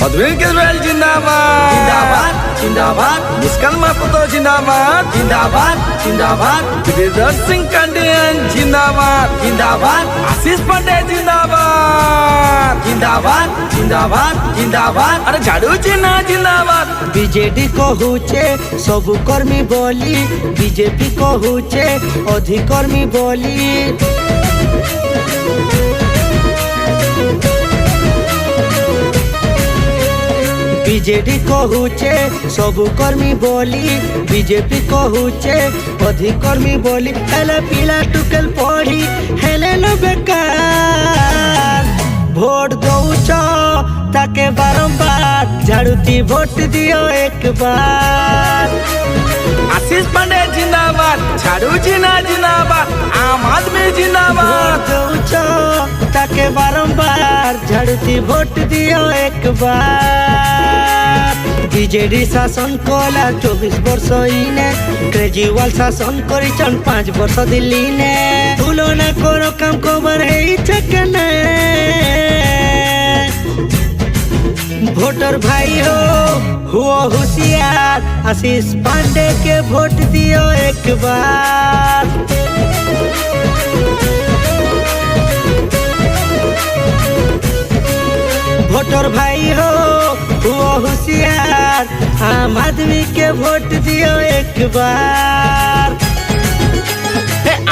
मधुर केजरीवाल जिंदाबाद जिंदाबाद जिंदाबाद मुस्कान महतो जिंदाबाद जिंदाबाद जिंदाबाद गिरिधर सिंह कांडियन जिंदाबाद जिंदाबाद आशीष पांडे जिंदाबाद जिंदाबाद जिंदाबाद जिंदाबाद अरे झाड़ू चिन्ह जिंदाबाद बीजेडी कहूचे सबु कर्मी बोली बीजेपी कहूचे अधिकर्मी बोली बीजेडी कहूचे सबु कर्मी बोली बीजेपी कहूचे अधिकर्मी बोली हेले पिला टुकेल पढ़ी हेले न बेकार भोट दौच ताके बारंबार झाड़ूती भोट दियो एक बार आशीष पांडे जिंदाबाद झाड़ू चिन्ह जिंदाबाद आम आदमी जिंदाबाद दौच ताके बारंबार झाड़ूती भोट दियो एक बार बीजेडी शासन कला 24 वर्ष इने केजरीवाल शासन करिछन 5 वर्ष दिल्ली ने तुलना करो काम खबर है चकने वोटर भाई हो हुआ होशियार आशीष पांडे के वोट दियो एक बार वोटर भाई हो हुआ होशियार आम आदमी के वोट दियो एक बार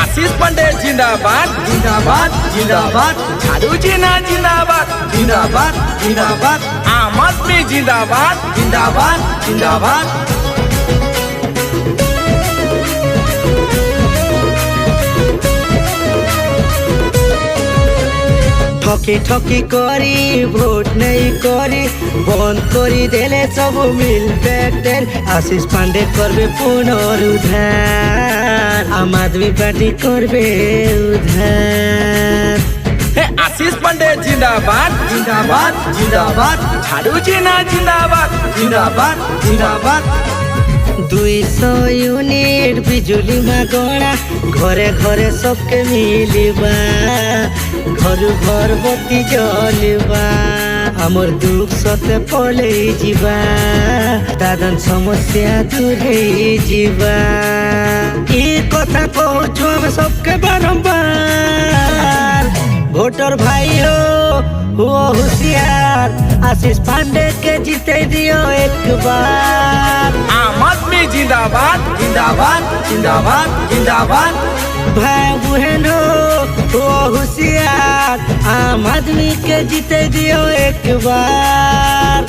आशीष पांडे जिंदाबाद जिंदाबाद जिंदाबाद झाड़ू चिन्ह जिंदाबाद जिंदाबाद जिंदाबाद आम आदमी जिंदाबाद जिंदाबाद जिंदाबाद ठकी ठकी करी भोट नहीं करी बंद करी देले सब मिल बेटेल आशीष पांडे करबे पुनरुद्धार आम आदमी पार्टी करबे उद्धार आशीष पांडे जिंदाबाद जिंदाबाद जिंदाबाद झाड़ू चिन्ह जिंदाबाद जिंदाबाद जिंदाबाद 200 यूनिट बिजुली मागणा घरे घरे सबके मिलबा घर घर बत्ती जलबा हमर दुख सते पले जीवा दादन समस्या दूर है जीवा ई कथा कहूँ हम सबके बारंबार वोटर भाई हो हुआ होशियार आशीष पांडे के जीते दियो एक बार आम आदमी जिंदाबाद जिंदाबाद जिंदाबाद जिंदाबाद भाई बहन हो हुआ होशियार आम आदमी के जीते दियो एक बार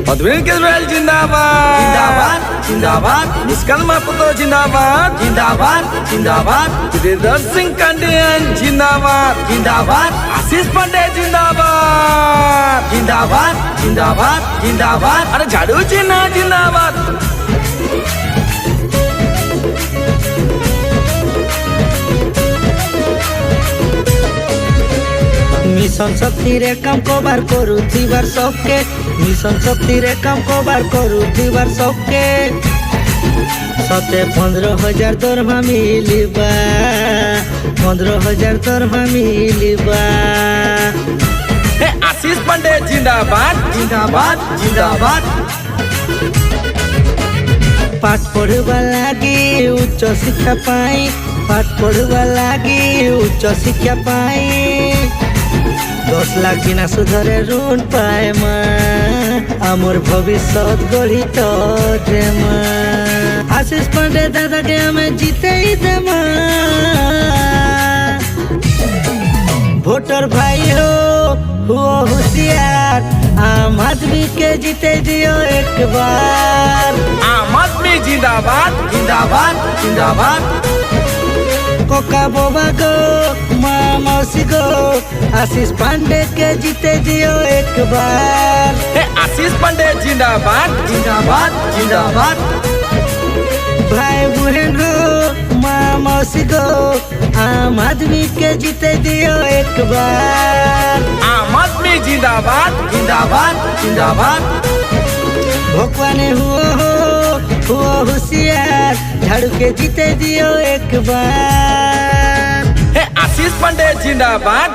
मधुर केजरीवाल जिंदाबाद जिंदाबाद जिंदाबाद मुस्कान महतो जिंदाबाद जिंदाबाद जिंदाबाद गिरिधर सिंह कांडियन जिंदाबाद जिंदाबाद आशीष पांडे जिंदाबाद जिंदाबाद जिंदाबाद जिंदाबाद अरे झाड़ू चिन्ह जिंदाबाद मिशन शक्ति रे काम कबार करू थीबार सबके मिशन शक्ति रे काम कबार करू थीबार सबके 15,000 दरमा मिलबा 15,000 दरमा मिलबा आशीष पांडे जिंदाबाद जिंदाबाद जिंदाबाद पाठ पढ़वा लगी उच्च शिक्षा पाई पाठ पढ़वा लगी उच्च शिक्षा पाई 10 लाख बिना सुधरे ऋण पाए आमर भविष्य गढ़ित आशीष पांडे दादा के हमें जीते ही देमा वोटर भाई हो हुआ होशियार आम आदमी के जीते दियो एक बार आम आदमी जिंदाबाद जिंदाबाद जिंदाबाद कोका बोबा गो माँ मौसी गो आशीष पांडे के जीते दियो एक बार आशीष पांडे जिंदाबाद जिंदाबाद जिंदाबाद भाई बहन हो माँ मौसी गो आम आदमी के जीते दियो एक बार आम आदमी जिंदाबाद जिंदाबाद जिंदाबाद भगवान हुआ होशियार झाड़ू के जीते दियो एक बार आशीष पांडे जिंदाबाद